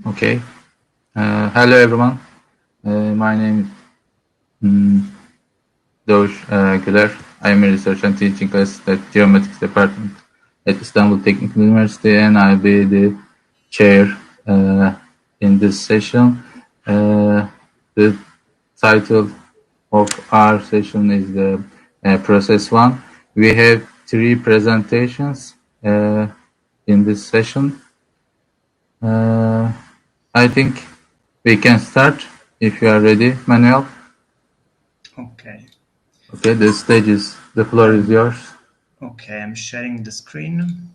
Okay. Hello, everyone. My name is Doğuş Güler. I am a research and teaching assistant at Geometrics Department at Istanbul Technical University, and I'll be the chair in this session. The title of our session is the Process 1. We have 3 presentations in this session. I think we can start if you are ready, Manuel. Okay. Okay, the floor is yours. Okay, I'm sharing the screen.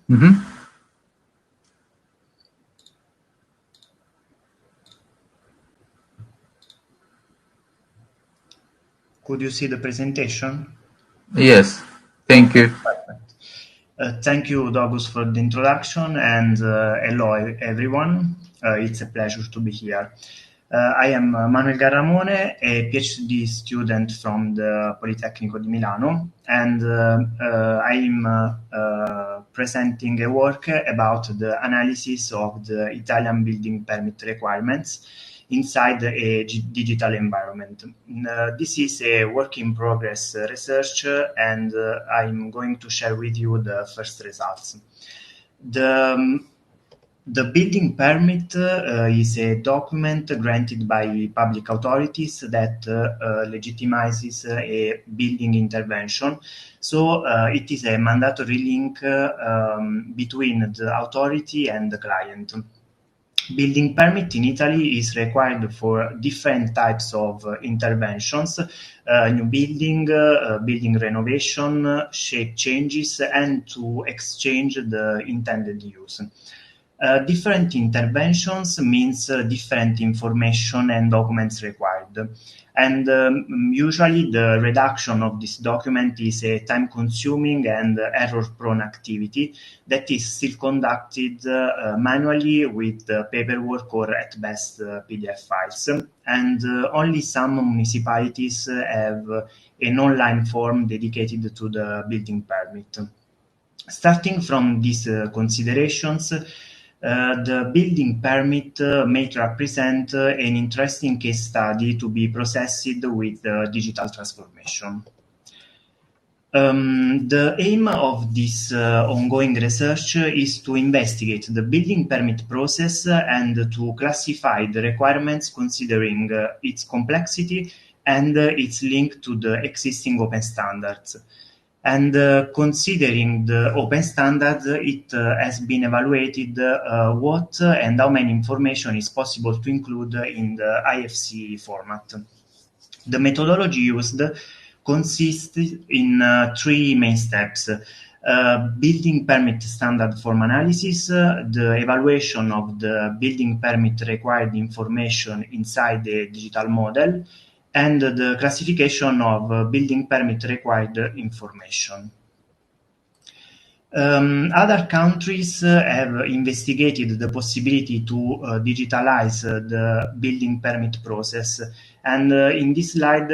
Could you see the presentation? Yes, thank you. Perfect. Thank you, Dogus, for the introduction, and hello, everyone. It's a pleasure to be here. I am Manuel Garramone, a PhD student from the Politecnico di Milano, and I'm presenting a work about the analysis of the Italian building permit requirements inside a digital environment. This is a work in progress research, and I'm going to share with you the first results. The building permit is a document granted by public authorities that legitimizes a building intervention. So it is a mandatory link between the authority and the client. Building permit in Italy is required for different types of interventions, new building, building renovation, shape changes, and to exchange the intended use. Different interventions means different information and documents required. And usually the redaction of this document is a time-consuming and error-prone activity that is still conducted manually with paperwork or at best PDF files. And only some municipalities have an online form dedicated to the building permit. Starting from these considerations, the building permit may represent an interesting case study to be processed with digital transformation. The aim of this ongoing research is to investigate the building permit process and to classify the requirements considering its complexity and its link to the existing open standards. And considering the open standards, it has been evaluated what and how many information is possible to include in the IFC format. The methodology used consists in 3 main steps. Building permit standard form analysis, the evaluation of the building permit required information inside the digital model, and the classification of building permit required information. Other countries have investigated the possibility to digitalize the building permit process. And in this slide,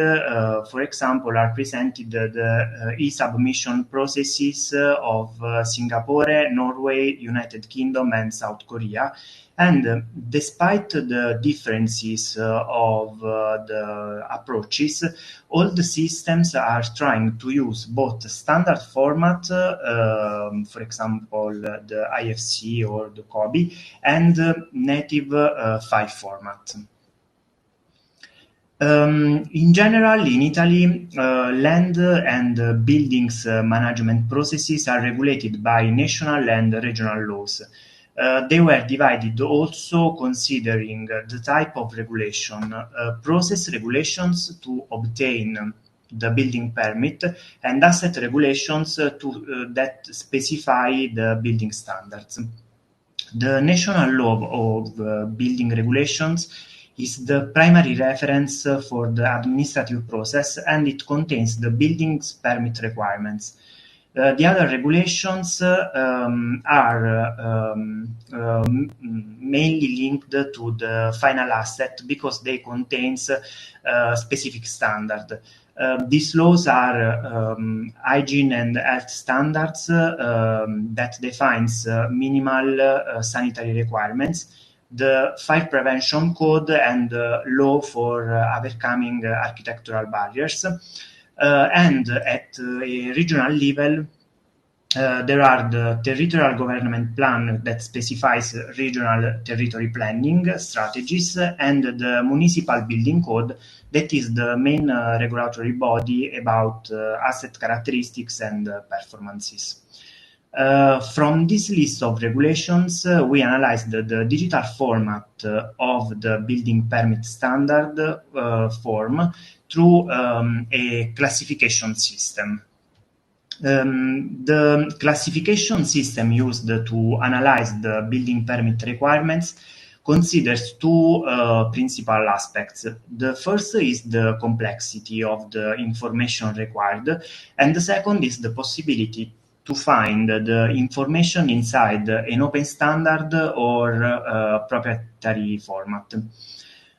for example, are presented the e-submission processes of Singapore, Norway, United Kingdom, and South Korea. And despite the differences of the approaches, all the systems are trying to use both standard format, for example, the IFC or the COBI, and native file format. In general, in Italy, land and buildings management processes are regulated by national and regional laws. They were divided also considering the type of regulation, process regulations to obtain the building permit, and asset regulations that specify the building standards. The national law of building regulations is the primary reference for the administrative process, and it contains the building permit requirements. The other regulations are mainly linked to the final asset because they contain specific standard. These laws are hygiene and health standards that defines minimal sanitary requirements, the fire prevention code, and law for overcoming architectural barriers. And at a regional level, there are the territorial government plan that specifies regional territory planning strategies, and the municipal building code that is the main regulatory body about asset characteristics and performances. From this list of regulations, we analyzed the digital format of the building permit standard form through a classification system. The classification system used to analyze the building permit requirements considers two principal aspects. The first is the complexity of the information required, and the second is the possibility to find the information inside an open standard or proprietary format.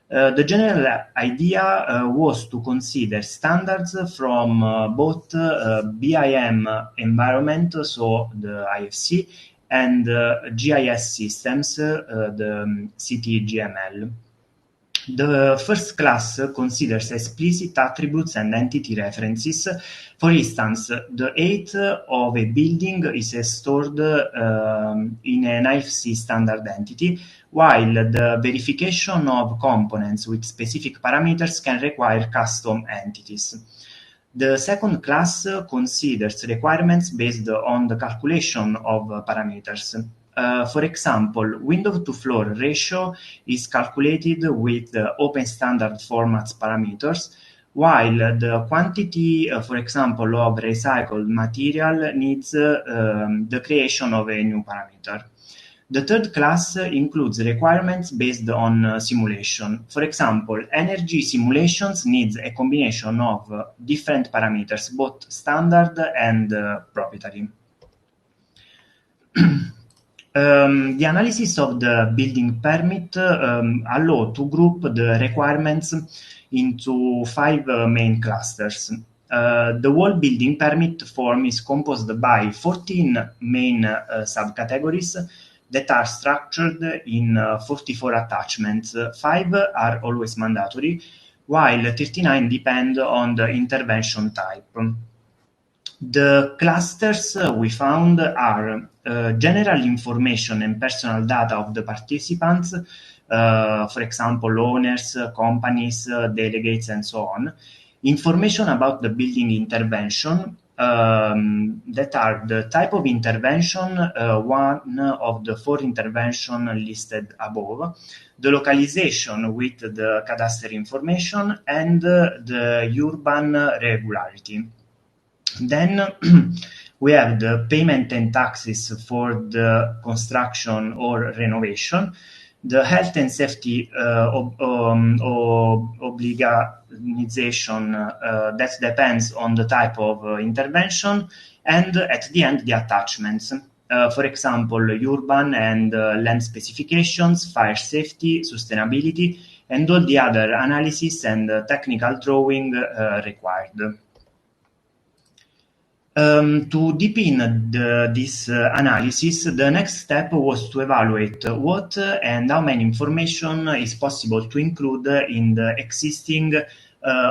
The general idea was to consider standards from both BIM environment, so the IFC, and GIS systems, the CTGML. The first class considers explicit attributes and entity references. For instance, the height of a building is stored in an IFC standard entity, while the verification of components with specific parameters can require custom entities. The second class considers requirements based on the calculation of parameters. For example, window-to-floor ratio is calculated with the open standard formats parameters, while the quantity, for example, of recycled material needs the creation of a new parameter. The third class includes requirements based on simulation. For example, energy simulations needs a combination of different parameters, both standard and proprietary. The analysis of the building permit allow to group the requirements into 5 main clusters. The whole building permit form is composed by 14 main subcategories that are structured in 44 attachments. 5 are always mandatory, while 39 depend on the intervention type. The clusters we found are general information and personal data of the participants, for example, owners, companies, delegates, and so on. Information about the building intervention, that are the type of intervention, one of the 4 interventions listed above, the localization with the cadastral information, and the urban regularity. Then we have the payment and taxes for the construction or renovation, the health and safety obligation that depends on the type of intervention, and at the end the attachments. For example, urban and land specifications, fire safety, sustainability, and all the other analysis and technical drawing required. To deepen this analysis, the next step was to evaluate what and how many information is possible to include in the existing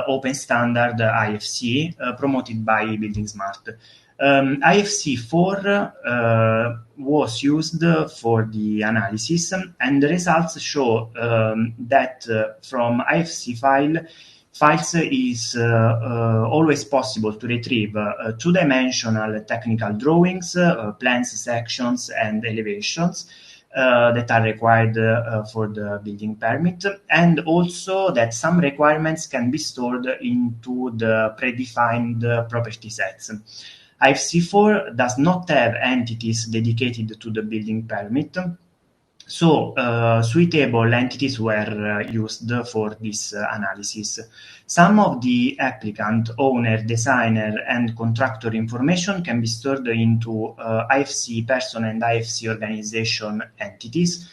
open standard IFC promoted by Building Smart. IFC 4 was used for the analysis, and the results show that from IFC files is always possible to retrieve 2-dimensional technical drawings, plans, sections, and elevations that are required for the building permit, and also that some requirements can be stored into the predefined property sets. IFC4 does not have entities dedicated to the building permit, so suitable entities were used for this analysis. Some of the applicant, owner, designer, and contractor information can be stored into IFC person and IFC organization entities.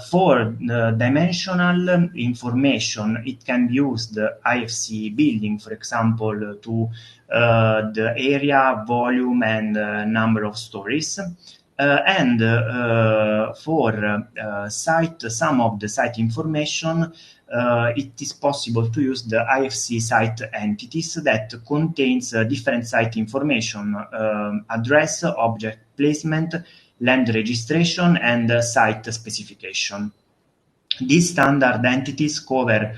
For dimensional information, it can be used IFC building, for example, to the area, volume, and number of stories. And for some of the site information, it is possible to use the IFC site entities that contains different site information, address, object placement, land registration, and site specification. These standard entities cover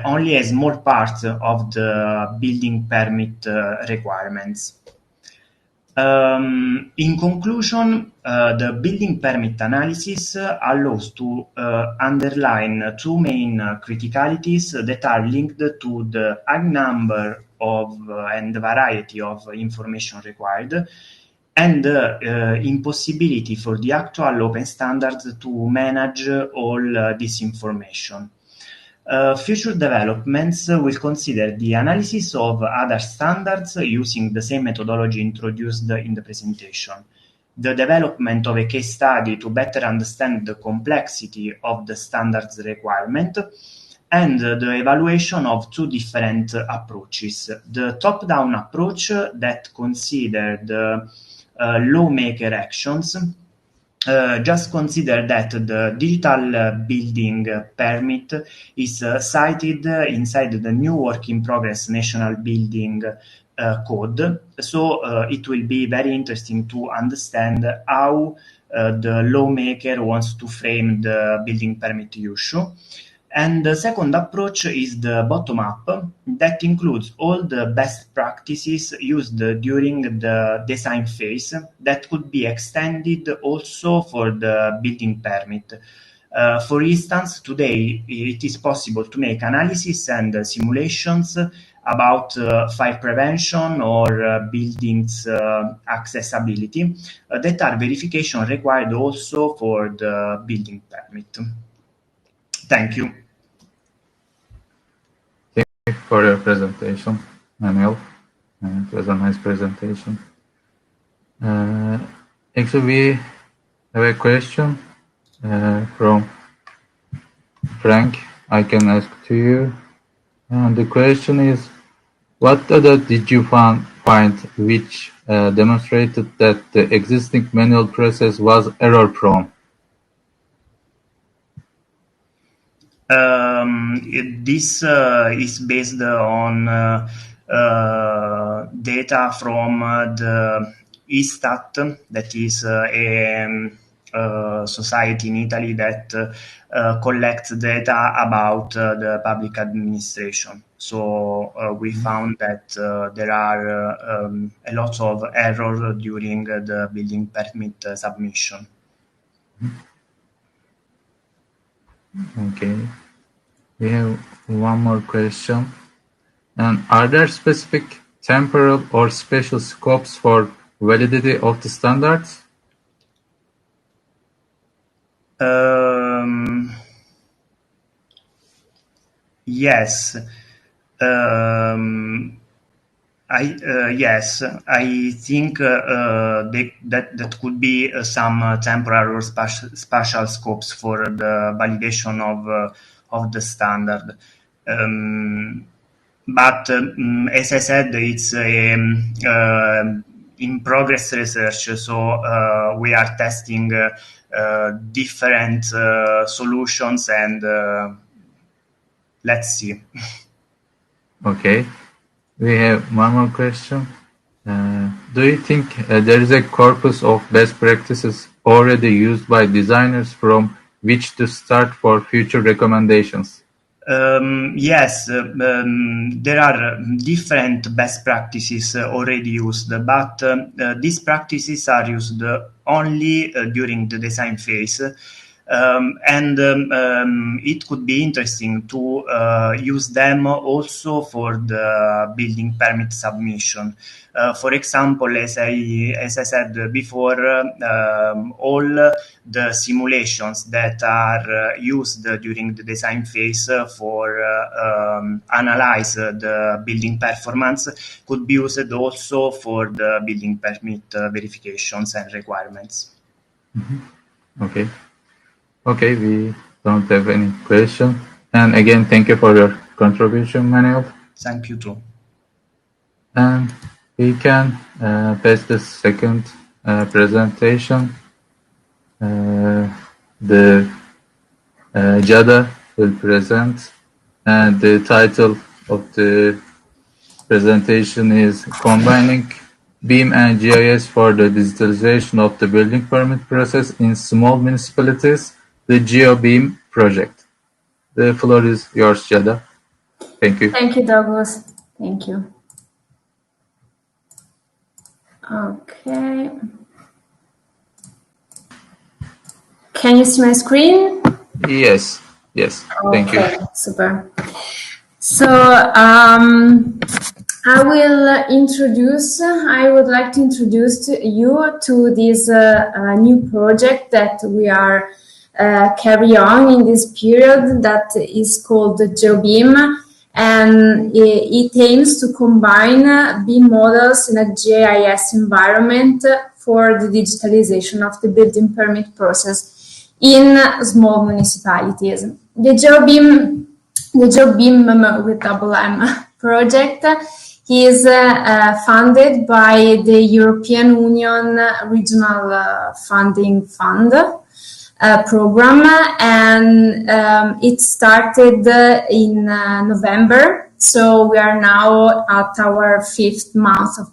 only a small part of the building permit requirements. In conclusion, the building permit analysis allows to underline two main criticalities that are linked to the high number of and variety of information required, and the impossibility for the actual open standards to manage all this information. Future developments will consider the analysis of other standards using the same methodology introduced in the presentation, the development of a case study to better understand the complexity of the standards requirement, and the evaluation of two different approaches. The top-down approach that considered lawmaker actions. Just consider that the digital building permit is cited inside the new work in progress national building code. So it will be very interesting to understand how the lawmaker wants to frame the building permit issue. And the second approach is the bottom-up, that includes all the best practices used during the design phase that could be extended also for the building permit. For instance, today it is possible to make analysis and simulations about fire prevention or buildings accessibility that are verification required also for the building permit. Thank you. Thank you for your presentation, Manuel. It was a nice presentation. Actually, we have a question from Frank. I can ask to you. And the question is, what data did you find which demonstrated that the existing manual process was error-prone? This is based on data from the ISTAT, that is a society in Italy that collects data about the public administration. So we found that there are a lot of errors during the building permit submission. Okay. We have one more question. And are there specific temporal or spatial scopes for validity of the standards? Yes. Yes, I think that could be some temporal or spatial scopes for the validation of the standard. But as I said, it's in progress research, so we are testing different solutions, and let's see. Okay. We have one more question. Do you think there is a corpus of best practices already used by designers from which to start for future recommendations? Yes, there are different best practices already used, but these practices are used only during the design phase. And it could be interesting to use them also for the building permit submission. For example, as I said before, all the simulations that are used during the design phase for analyze the building performance could be used also for the building permit verifications and requirements. Mm-hmm. Okay. Okay, we don't have any question. And again, thank you for your contribution, Manuel. Thank you too. And we can pass the second presentation. The Jada will present, and the title of the presentation is Combining BIM and GIS for the Digitalization of the Building Permit Process in Small Municipalities, the GeoBIM project. The floor is yours, Jada. Thank you. Thank you, Douglas. Thank you. Okay. Can you see my screen? Yes. Thank you. Super. So I would like to introduce you to this new project that we are carry on in this period that is called GeoBIM, and it aims to combine BIM models in a GIS environment for the digitalization of the building permit process in small municipalities. The GeoBIM with double M project is funded by the European Union Regional Funding Fund program, and it started in November. So we are now at our fifth month of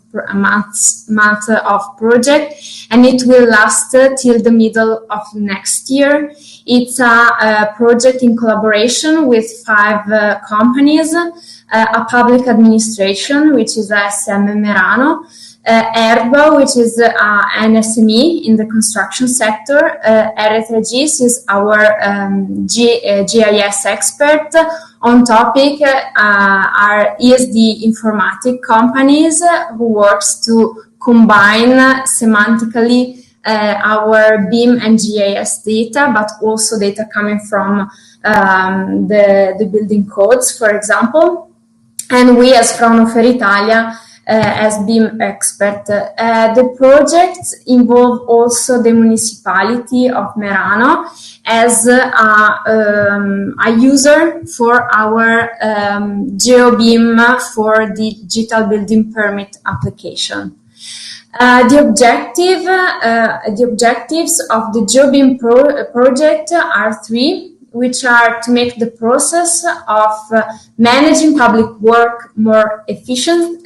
project, and it will last till the middle of next year. It's a project in collaboration with 5 companies, a public administration, which is SM Merano, Erba, which is an SME in the construction sector, R3Gis is our GIS expert. On topic are ESD informatic companies who works to combine semantically our BIM and GIS data, but also data coming from the building codes, for example. And we as Fraunhofer Italia as BIM expert. The projects involve also the municipality of Merano as a user for our GeoBIM for the digital building permit application. The objectives of the GeoBIM project are 3, which are to make the process of managing public work more efficient,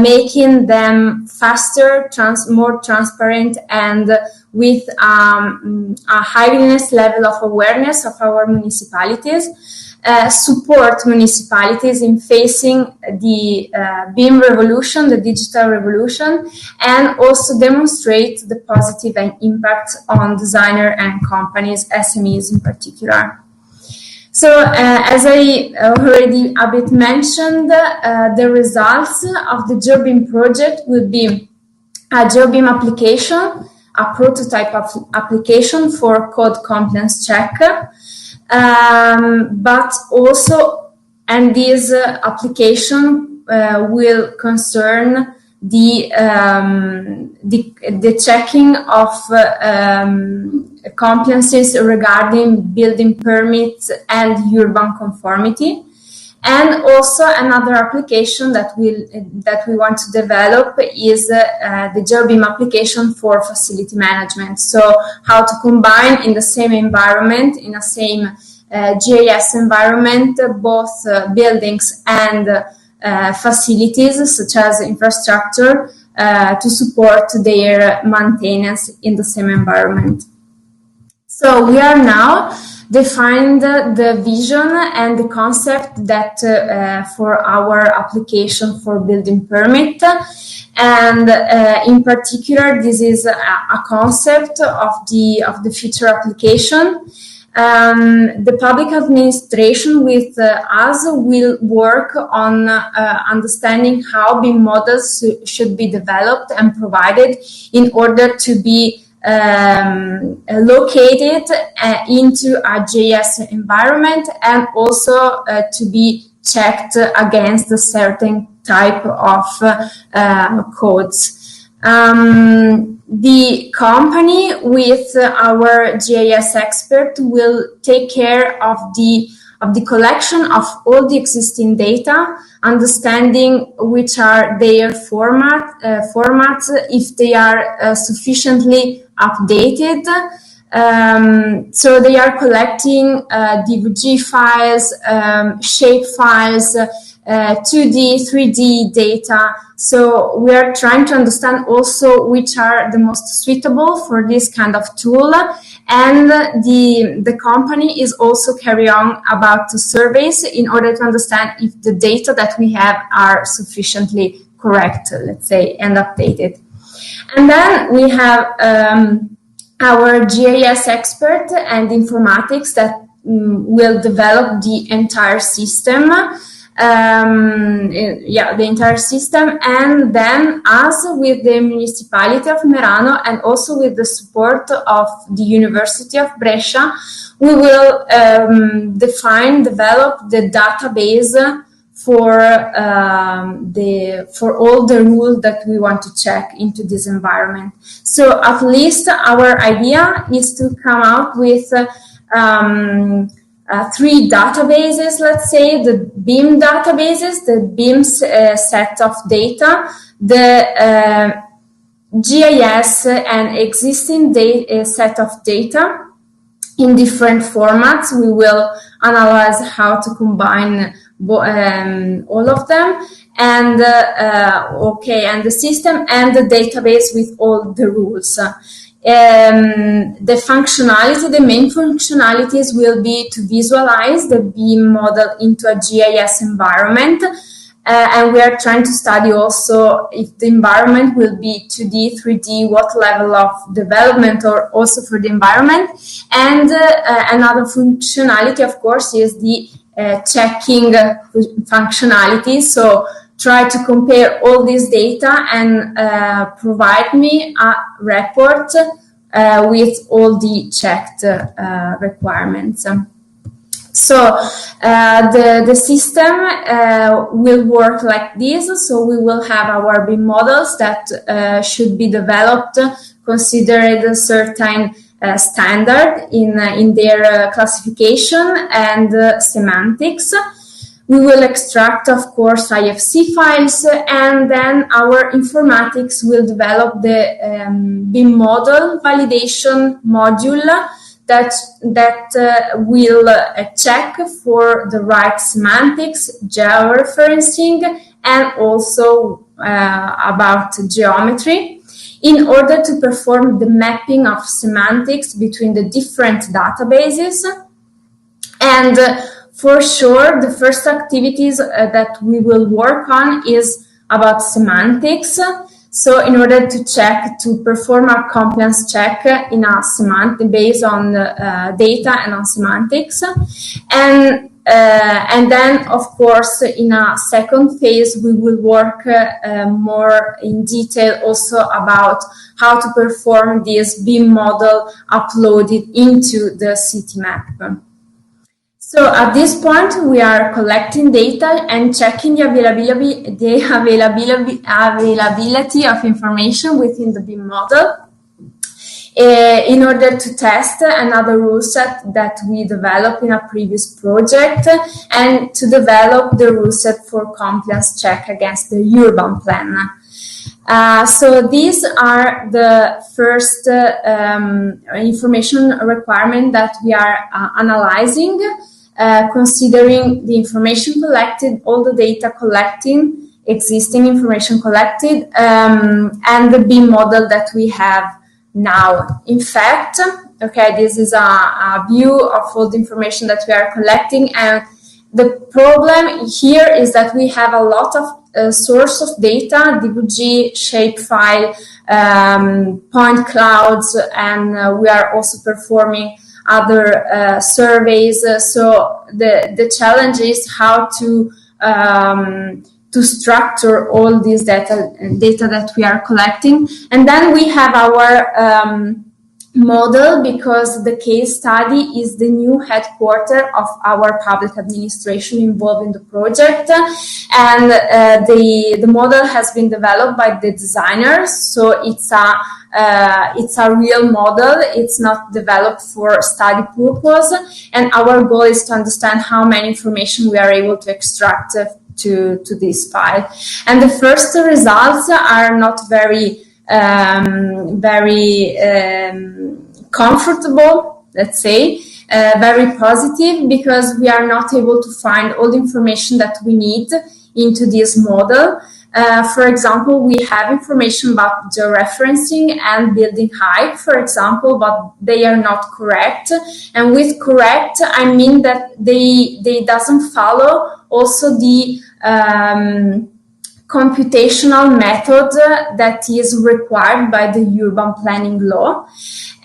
making them faster, more transparent, and with a highest level of awareness of our municipalities. Support municipalities in facing the BIM revolution, the digital revolution, and also demonstrate the positive impact on designer and companies, SMEs in particular. So as I already a bit mentioned, the results of the GeoBIM project will be a GeoBIM application, a prototype of application for code compliance check, but also, and this application will concern the checking of compliances regarding building permits and urban conformity. And also another application that we want to develop is the GeoBIM application for facility management. So how to combine in the same environment, in the same GIS environment, both buildings and facilities such as infrastructure to support their maintenance in the same environment. So we are now defined the vision and the concept that for our application for building permit, and in particular this is a concept of the future application. The public administration with us will work on understanding how BIM models should be developed and provided in order to be located into a GIS environment, and also to be checked against a certain type of codes. The company with our GIS expert will take care of the of the collection of all the existing data, understanding which are their formats, if they are sufficiently updated. So they are collecting DVG files, shape files, 2D, 3D data. So we are trying to understand also which are the most suitable for this kind of tool. And the company is also carrying on about the surveys in order to understand if the data that we have are sufficiently correct, let's say, and updated. And then we have our GIS expert and informatics that will develop the entire system. The entire system, and then us with the municipality of Merano and also with the support of the University of Brescia, we will develop the database for all the rules that we want to check into this environment. So at least our idea is to come out with 3 databases, let's say, the BIM databases, the BIM set of data, the GIS and existing set of data in different formats. We will analyze how to combine all of them, and and the system and the database with all the rules. The functionality, the main functionalities will be to visualize the BIM model into a GIS environment. And we are trying to study also if the environment will be 2D, 3D, what level of development or also for the environment. And another functionality, of course, is the checking functionality. So try to compare all this data and provide me a report with all the checked requirements. So the system will work like this. So we will have our BIM models that should be developed, considered a certain standard in their classification and semantics. We will extract, of course, IFC files, and then our informatics will develop the BIM model validation module that will check for the right semantics, georeferencing, and also about geometry, in order to perform the mapping of semantics between the different databases. And for sure, the first activities that we will work on is about semantics. So in order to perform a compliance check in a semantic based on data and on semantics. And then, of course, in a second phase, we will work more in detail also about how to perform this BIM model uploaded into the city map. So at this point, we are collecting data and checking the availability of information within the BIM model in order to test another rule set that we developed in a previous project and to develop the rule set for compliance check against the urban plan. So these are the first information requirement that we are analyzing. Considering the information collected, all the data collecting, existing information collected, and the BIM model that we have now. In fact, okay, this is a view of all the information that we are collecting, and the problem here is that we have a lot of source of data, DVG, shapefile, point clouds, and we are also performing other surveys. So the challenge is how to structure all this data that we are collecting. And then we have our model because the case study is the new headquarters of our public administration involved in the project, and the model has been developed by the designers, so it's a real model. It's not developed for study purpose, and our goal is to understand how many information we are able to extract to this file. And the first results are not very comfortable, let's say, very positive, because we are not able to find all the information that we need into this model. For example, we have information about georeferencing and building height, for example, but they are not correct. And with correct, I mean that they doesn't follow also the computational method that is required by the urban planning law.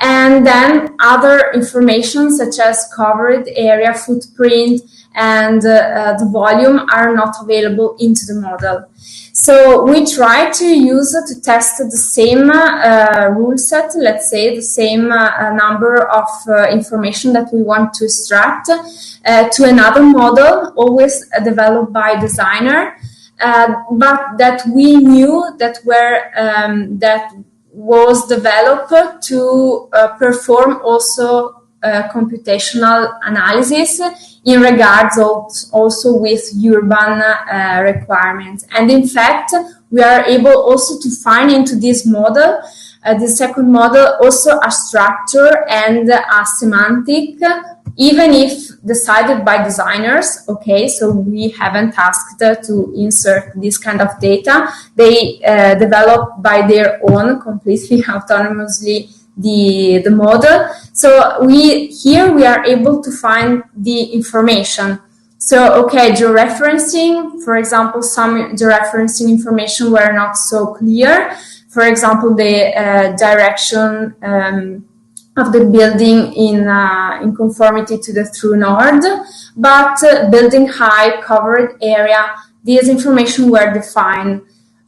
And then other information such as covered area, footprint, and the volume are not available into the model. So we try to use to test the same rule set, let's say, the same number of information that we want to extract to another model, always developed by designer, but that we knew that was developed to perform also computational analysis in regards also with urban requirements. And in fact, we are able also to find into this model, the second model, also a structure and a semantic, even if decided by designers. Okay, so we haven't asked to insert this kind of data. They develop by their own, completely autonomously, the model. So we are able to find the information. So, okay, georeferencing, for example, some georeferencing information were not so clear. For example, the direction of the building in conformity to the true north, but building height, covered area, these information were defined.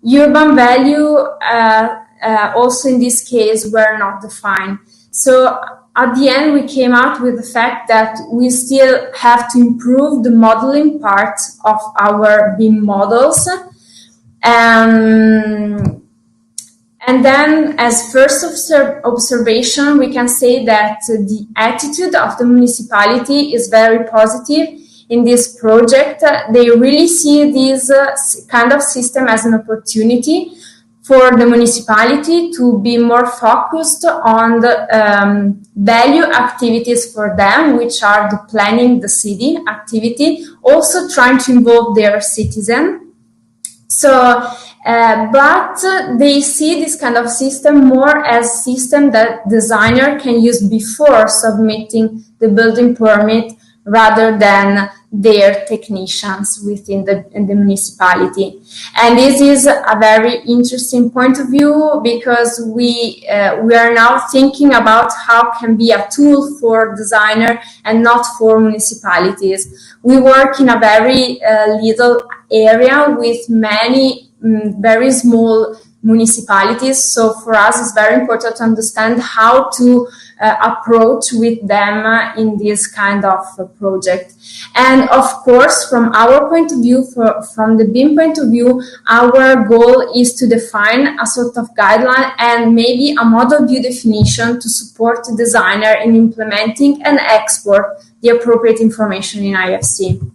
Urban value also in this case were not defined. So at the end, we came out with the fact that we still have to improve the modeling part of our BIM models. And then, as first observation, we can say that the attitude of the municipality is very positive in this project. They really see this kind of system as an opportunity for the municipality to be more focused on the value activities for them, which are the planning the city activity, also trying to involve their citizen. So, but they see this kind of system more as system that designer can use before submitting the building permit rather than their technicians within the municipality. And this is a very interesting point of view, because we are now thinking about how can be a tool for designer and not for municipalities. We work in a very little area with many very small municipalities, so for us it's very important to understand how to approach with them in this kind of project. And of course, from our point of view, from the BIM point of view, our goal is to define a sort of guideline and maybe a model view definition to support the designer in implementing and export the appropriate information in IFC.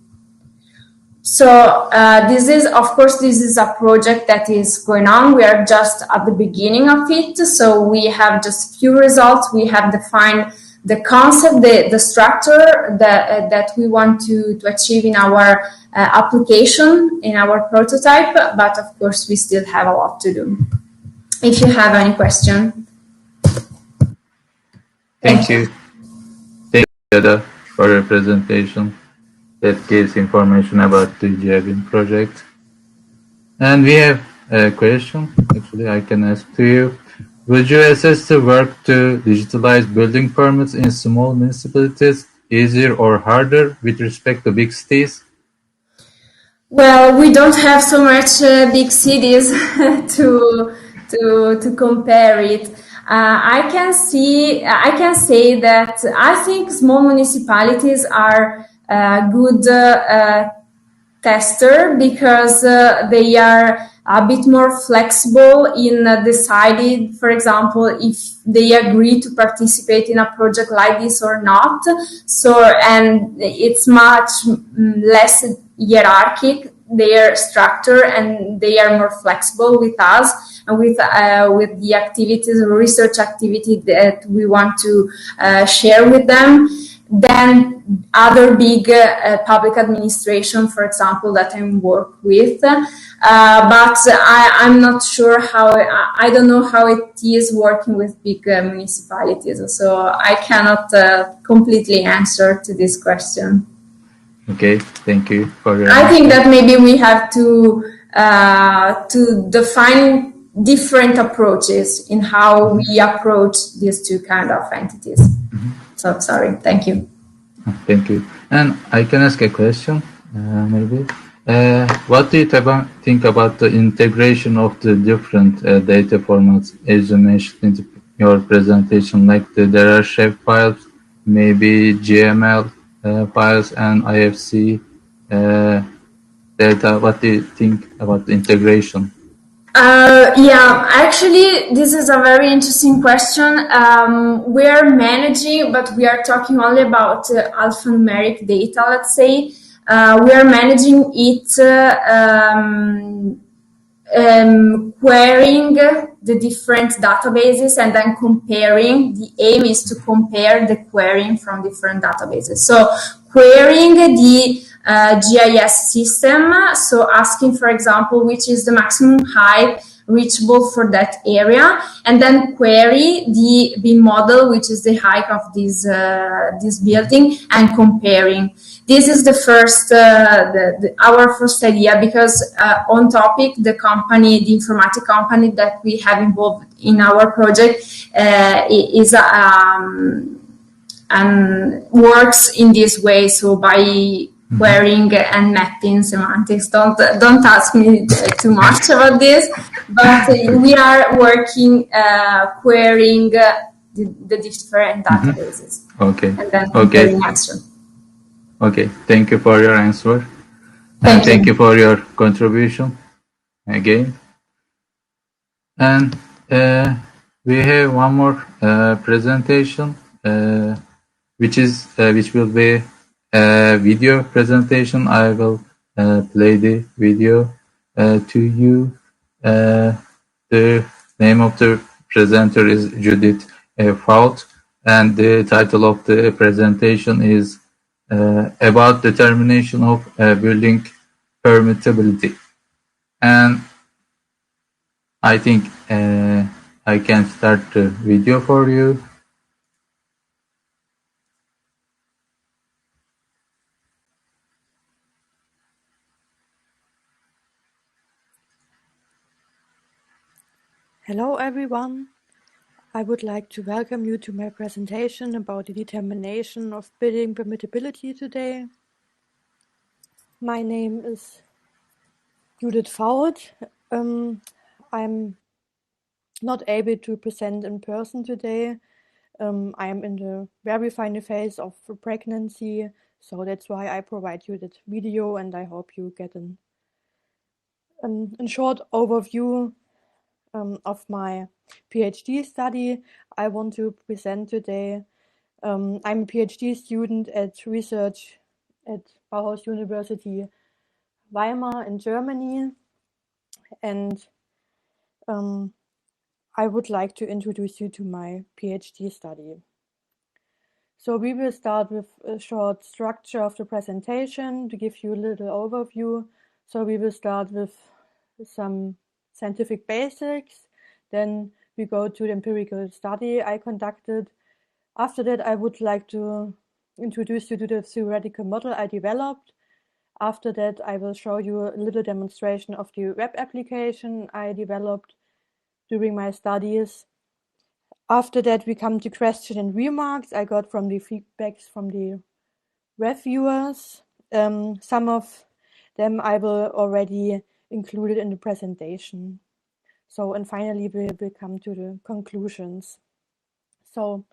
So this is a project that is going on. We are just at the beginning of it. So we have just few results. We have defined the concept, the structure that we want to achieve in our application, in our prototype. But of course, we still have a lot to do. If you have any question. Thank you. Thank you, Ada, for your presentation. That gives information about the GIBIM project. And we have a question, actually I can ask to you. Would you assess the work to digitalize building permits in small municipalities easier or harder with respect to big cities? Well, we don't have so much big cities to compare it. I can say that I think small municipalities are good tester because they are a bit more flexible in deciding, for example, if they agree to participate in a project like this or not. So, and it's much less hierarchic, their structure, and they are more flexible with us and with the activities, research activity that we want to share with them than other big public administration, for example, that I work with. But I'm not sure how, I don't know how it is working with big municipalities. So I cannot completely answer to this question. Okay, thank you for your I think that maybe we have to define different approaches in how we approach these two kind of entities. So sorry, thank you. Thank you. And I can ask a question, maybe. What do you think about the integration of the different data formats, as you mentioned in your presentation? Like there are shape files, maybe GML files, and IFC data. What do you think about the integration? Yeah, actually, this is a very interesting question. We are managing, but we are talking only about alphanumeric data, let's say. We are managing it querying the different databases and then comparing. The aim is to compare the querying from different databases. So querying the GIS system, so asking, for example, which is the maximum height reachable for that area, and then query the BIM model, which is the height of this building, and comparing. This is the first, our first idea, because on topic, the company, the informatic company that we have involved in our project is works in this way. So by querying and mapping semantics. Don't ask me too much about this, but we are working querying the different databases. Okay. And then Okay. action. Okay. Thank you for your answer. Thank you for your contribution again. And we have one more presentation, which will be a video presentation. I will play the video to you. The name of the presenter is Judith Faut, and the title of the presentation is about determination of building permittability. And I think I can start the video for you. Hello everyone. I would like to welcome you to my presentation about the determination of building permittability today. My name is Judith Faut. I'm not able to present in person today. I am in the very final phase of pregnancy, so that's why I provide you that video, and I hope you get a short overview of my PhD study. I want to present today. I'm a PhD student at research at Bauhaus University Weimar in Germany, and I would like to introduce you to my PhD study. So we will start with a short structure of the presentation to give you a little overview. So we will start with some scientific basics, then we go to the empirical study I conducted. After that, I would like to introduce you to the theoretical model I developed. After that, I will show you a little demonstration of the web application I developed during my studies. After that, we come to questions and remarks I got from the feedbacks from the reviewers. Some of them I will already include in the presentation. So, and finally, we will come to the conclusions. So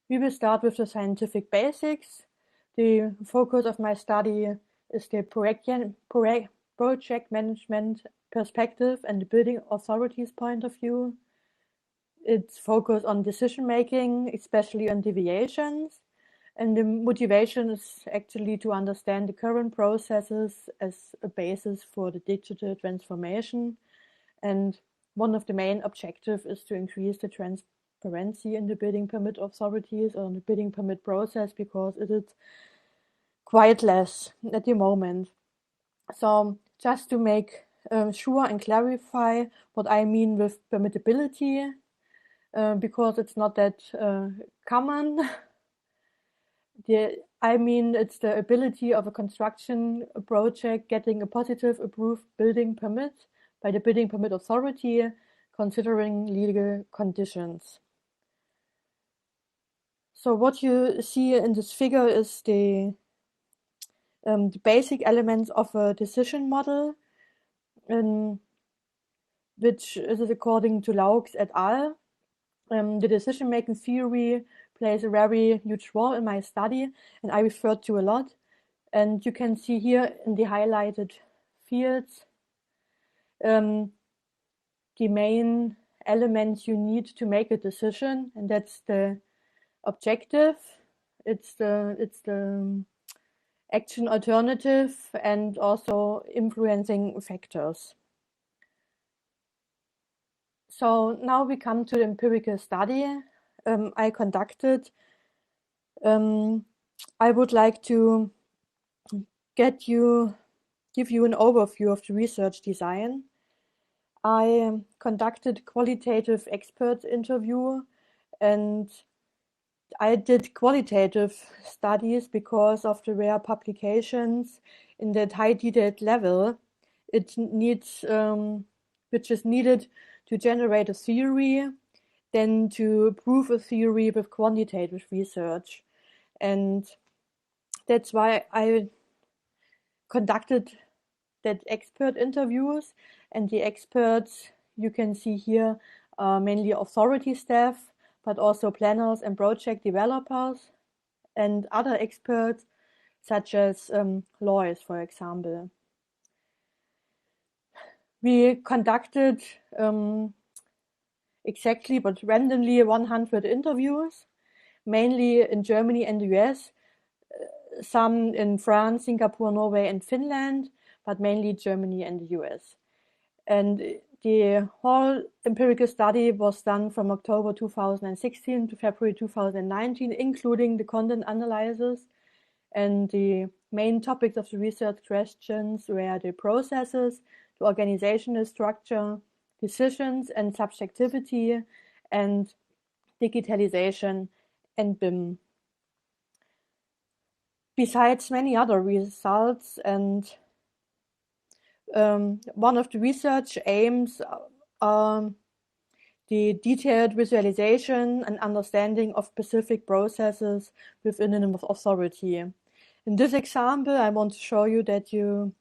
we will start with the scientific basics. The focus of my study is the project management perspective and the building authorities point of view. It's focused on decision making, especially on deviations. And the motivation is actually to understand the current processes as a basis for the digital transformation. And one of the main objectives is to increase the transparency in the building permit authorities or the building permit process, because it is quite less at the moment. So just to make sure and clarify what I mean with permittability, because it's not that common. I mean, it's the ability of a construction project getting a positive approved building permit by the building permit authority, considering legal conditions. So what you see in this figure is the basic elements of a decision model, which is according to Laux et al. The decision-making theory plays a very huge role in my study, and I referred to a lot. And you can see here in the highlighted fields the main elements you need to make a decision, and that's the objective, it's the action alternative, and also influencing factors. So now we come to the empirical study I conducted. I would like to give you an overview of the research design. I conducted qualitative expert interview, and I did qualitative studies because of the rare publications in that high detailed level it needs, which is needed to generate a theory, then to prove a theory with quantitative research. And that's why I conducted that expert interviews, and the experts you can see here are mainly authority staff, but also planners and project developers and other experts such as lawyers, for example. We conducted exactly but randomly 100 interviews, mainly in Germany and the US, some in France, Singapore, Norway and Finland, but mainly Germany and the US. And the whole empirical study was done from October 2016 to February 2019, including the content analysis. And the main topics of the research questions were the processes, the organizational structure, decisions and subjectivity, and digitalization and BIM. Besides many other results, and one of the research aims are the detailed visualization and understanding of specific processes within an authority. In this example, I want to show you that you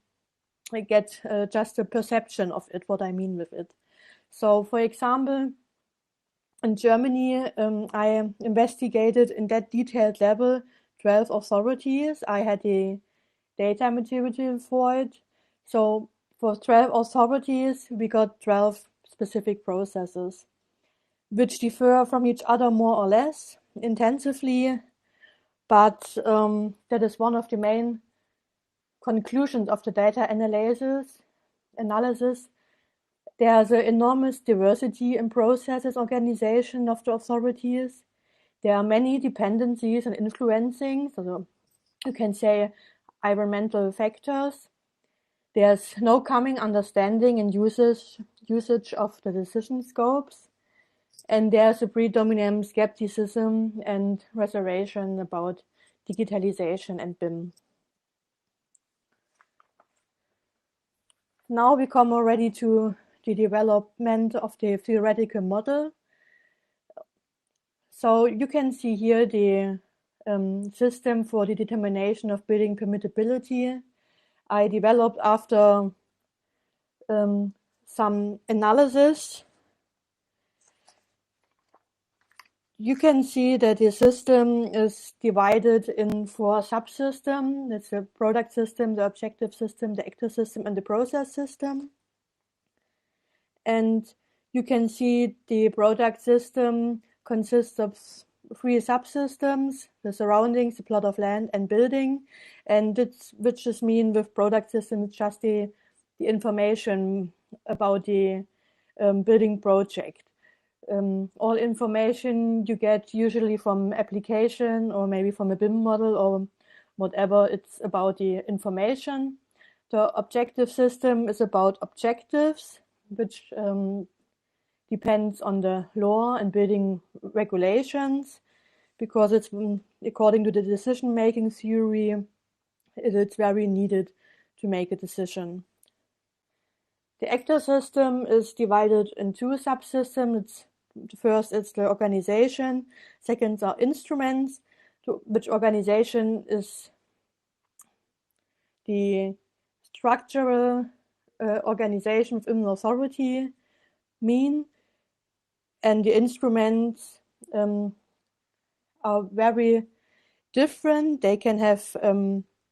get just a perception of it, what I mean with it. So, for example, in Germany, I investigated in that detailed level 12 authorities. I had the data material for it. So for 12 authorities, we got 12 specific processes, which differ from each other more or less intensively. But that is one of the main conclusions of the data analysis. There's an enormous diversity in processes organization of the authorities. There are many dependencies and influencing, so you can say environmental factors. There's no common understanding and usage of the decision scopes. And there's a predominant skepticism and reservation about digitalization and BIM. Now we come already to the development of the theoretical model. So you can see here the system for the determination of building permittability. I developed after some analysis. you can see that the system is divided in 4 subsystems. That's the product system, the objective system, the actor system, and the process system. And you can see the product system consists of 3 subsystems: the surroundings, the plot of land, and building. And which just mean with product system, it's just the information about the building project. All information you get usually from application or maybe from a BIM model or whatever, it's about the information. The objective system is about objectives, which depends on the law and building regulations, because it's according to the decision-making theory, it's very needed to make a decision. The actor system is divided in 2 subsystems. First, it's the organization. Second are instruments, which organization is the structural organization within an authority mean, and the instruments are very different. They can have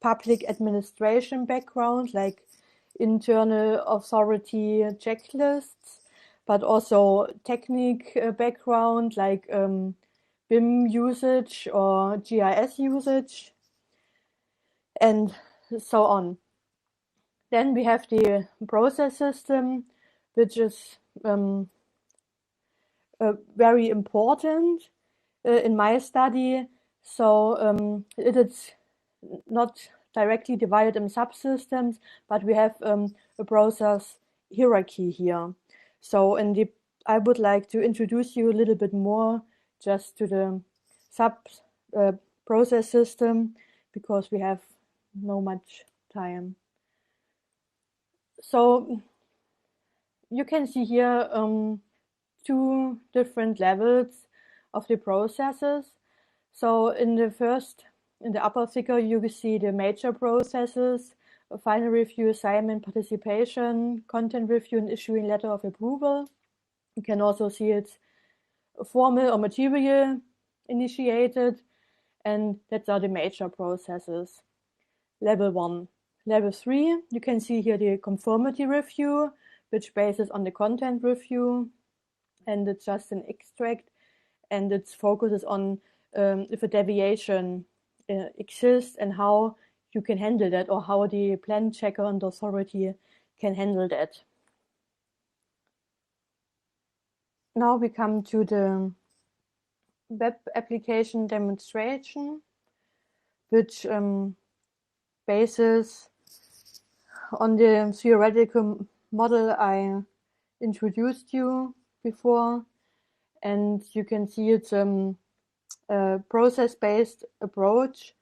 public administration background, like internal authority checklists, but also technique background, like BIM usage or GIS usage, and so on. Then we have the process system, which is very important in my study. So it is not directly divided in subsystems, but we have a process hierarchy here. So I would like to introduce you a little bit more just to the sub process system, because we have no much time. So you can see here 2 different levels of the processes. So in the upper figure, you will see the major processes: final review, assignment, participation, content review, and issuing letter of approval. You can also see it's formal or material initiated, and that's are the major processes. Level 1. Level 3, you can see here the conformity review, which bases on the content review, and it's just an extract, and its focus is on if a deviation exists and how you can handle that, or how the plan checker and authority can handle that. Now we come to the web application demonstration, which bases on the theoretical model I introduced you before. And you can see it's a process-based approach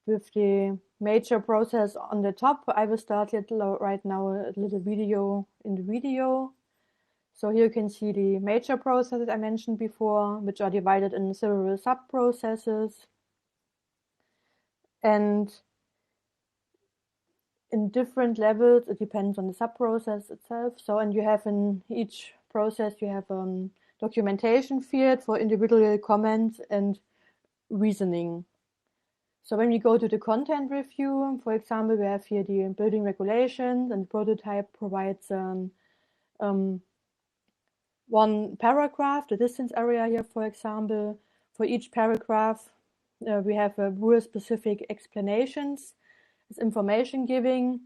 with the major process on the top. I will start right now a little video in the video. So here you can see the major processes I mentioned before, which are divided in several sub-processes. And in different levels, it depends on the sub-process itself. So, and you have in each process, you have documentation field for individual comments and reasoning. So when we go to the content review, for example, we have here the building regulations, and the prototype provides one paragraph, the distance area here, for example. For each paragraph, we have rule-specific explanations. It's information given,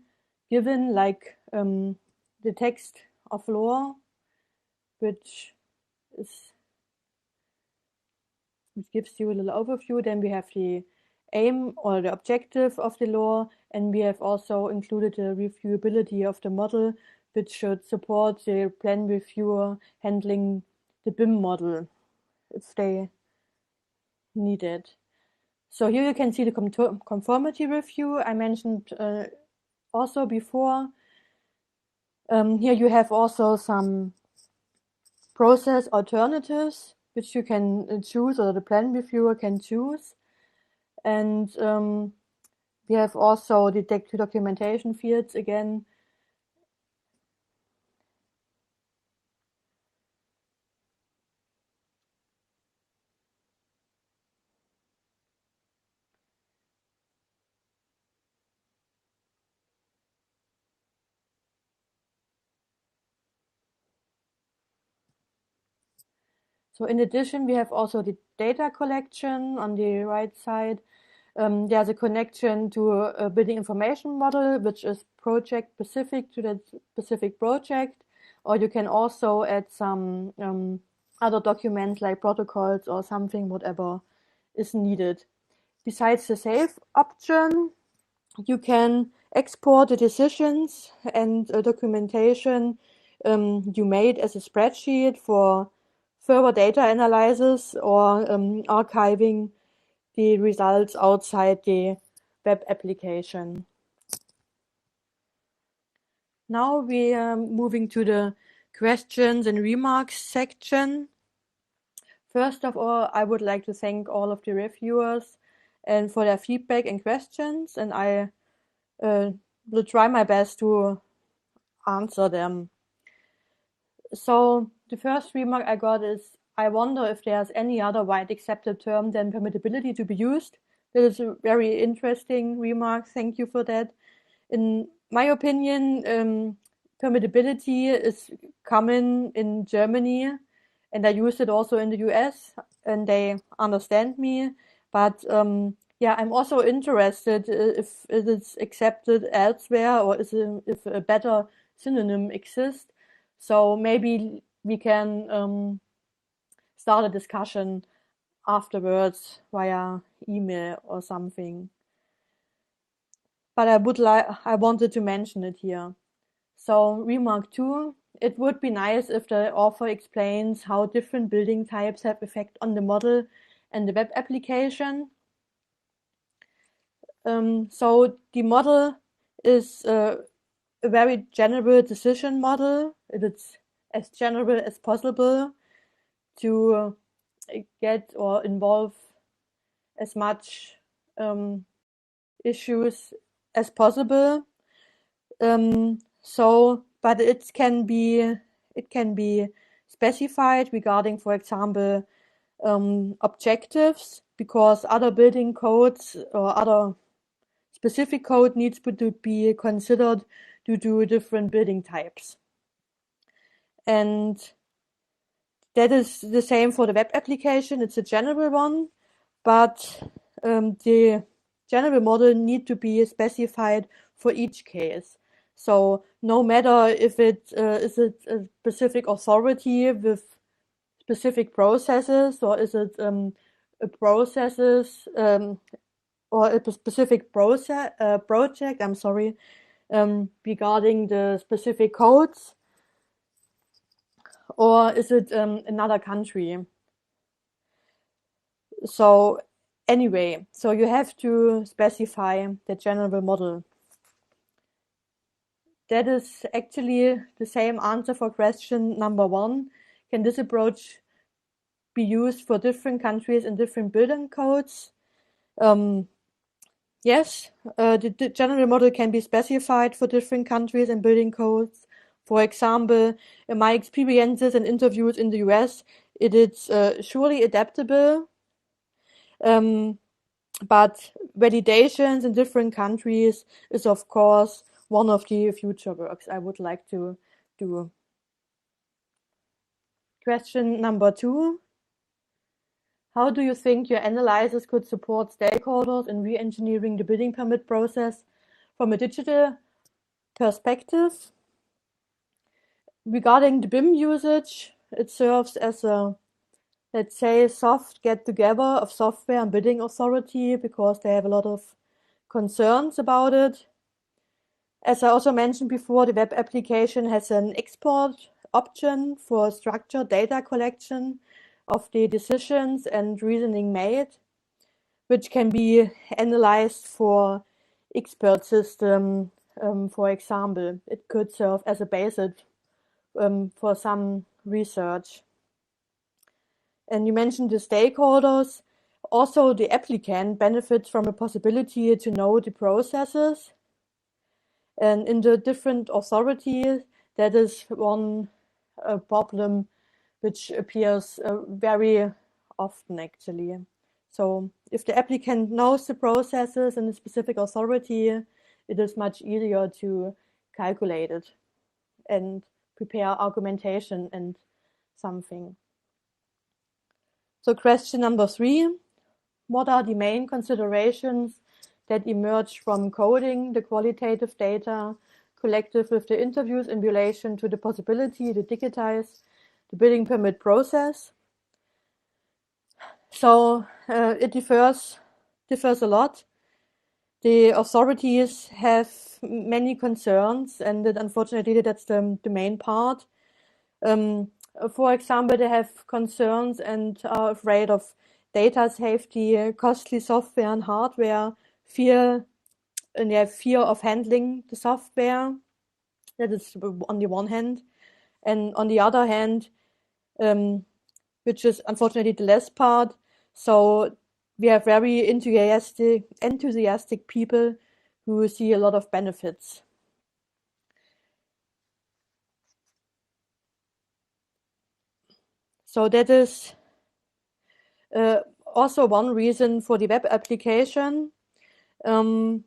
like the text of law, which gives you a little overview. Then we have the aim or the objective of the law, and we have also included the reviewability of the model, which should support the plan reviewer handling the BIM model if they need it. So here you can see the conformity review I mentioned also before. Here you have also some process alternatives which you can choose, or the plan reviewer can choose. And we have also the documentation fields again. So in addition, we have also the data collection on the right side. There's a connection to a building information model, which is project specific to that specific project, or you can also add some other documents like protocols or something, whatever is needed. Besides the save option, you can export the decisions and documentation you made as a spreadsheet for further data analysis or archiving the results outside the web application. Now we are moving to the questions and remarks section. First of all, I would like to thank all of the reviewers and for their feedback and questions, and I will try my best to answer them. So the first remark I got is, I wonder if there's any other wide accepted term than permittability to be used. That is a very interesting remark. Thank you for that. In my opinion, permittability is common in Germany, and I use it also in the US, and they understand me. But yeah, I'm also interested if it is accepted elsewhere, or if a better synonym exists. So maybe we can start a discussion afterwards via email or something. But I wanted to mention it here. So remark 2, it would be nice if the author explains how different building types have effect on the model and the web application. So the model is a very general decision model. It is as general as possible to get or involve as much issues as possible. But it can be specified regarding, for example, objectives, because other building codes or other specific code needs to be considered due to different building types. And that is the same for the web application. It's a general one, but the general model need to be specified for each case. So no matter if it is it a specific authority with specific processes, or is it a processes or a specific project, regarding the specific codes, or is it another country? So anyway, so you have to specify the general model. That is actually the same answer for question number 1. Can this approach be used for different countries and different building codes? Yes, the general model can be specified for different countries and building codes. For example, in my experiences and interviews in the US, it is surely adaptable, but validations in different countries is, of course, one of the future works I would like to do. Question number 2. How do you think your analysis could support stakeholders in re-engineering the building permit process from a digital perspective? Regarding the BIM usage, it serves as a, let's say, soft get-together of software and building authority, because they have a lot of concerns about it. As I also mentioned before, the web application has an export option for structured data collection of the decisions and reasoning made, which can be analyzed for expert system. For example, it could serve as a basis for some research. And you mentioned the stakeholders. Also, the applicant benefits from the possibility to know the processes. And in the different authorities, that is one problem which appears very often, actually. So if the applicant knows the processes in a specific authority, it is much easier to calculate it and prepare argumentation and something. So question number 3, what are the main considerations that emerge from coding the qualitative data collected with the interviews in relation to the possibility to digitize the building permit process? So it differs a lot. The authorities have many concerns, and unfortunately that's the main part. For example, they have concerns and are afraid of data safety, costly software and hardware, fear of handling the software. That is on the one hand. And on the other hand, which is unfortunately the less part, so we have very enthusiastic people who see a lot of benefits. So that is also one reason for the web application. I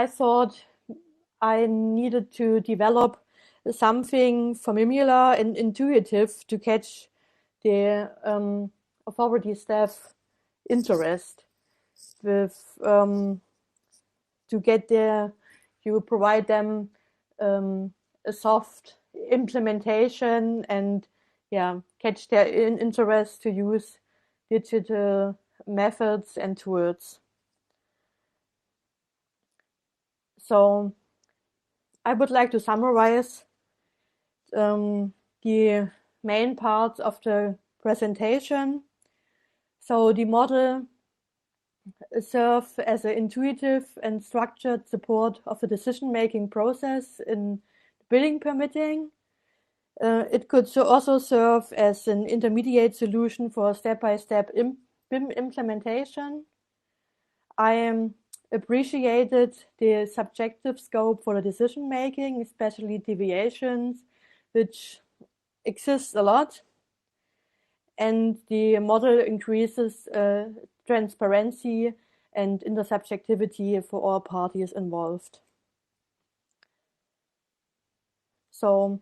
thought I needed to develop something familiar and intuitive to catch the authority staff interest with to get there. You provide them a soft implementation and catch their interest to use digital methods and tools. So I would like to summarize the main parts of the presentation. So the model serves as an intuitive and structured support of the decision-making process in building permitting. It could also serve as an intermediate solution for step-by-step BIM implementation. I appreciated the subjective scope for the decision-making, especially deviations, which exists a lot. And the model increases transparency and intersubjectivity for all parties involved. So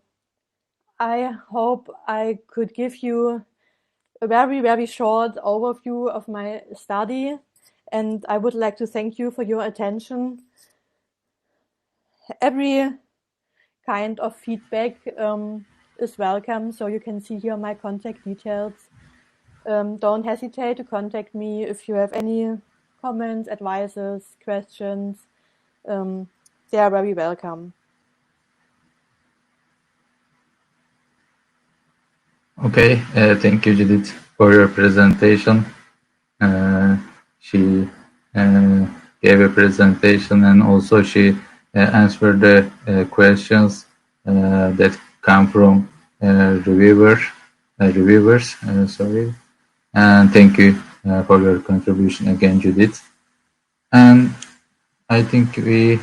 I hope I could give you a very, very short overview of my study, and I would like to thank you for your attention. Every kind of feedback is welcome, so you can see here my contact details. Don't hesitate to contact me if you have any comments, advices, questions. They are very welcome. Okay, thank you, Judith, for your presentation. She gave a presentation, and also she answered the questions that come from reviewers. Sorry, and thank you for your contribution again, Judith. And I think we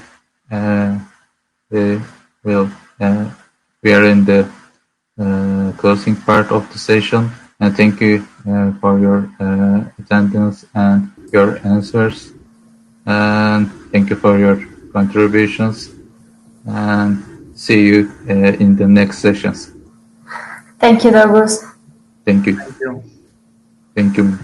are in the closing part of the session, and thank you for your attendance and your answers, and thank you for your contributions, and see you in the next sessions. Thank you, Douglas. Thank you. Thank you. Thank you.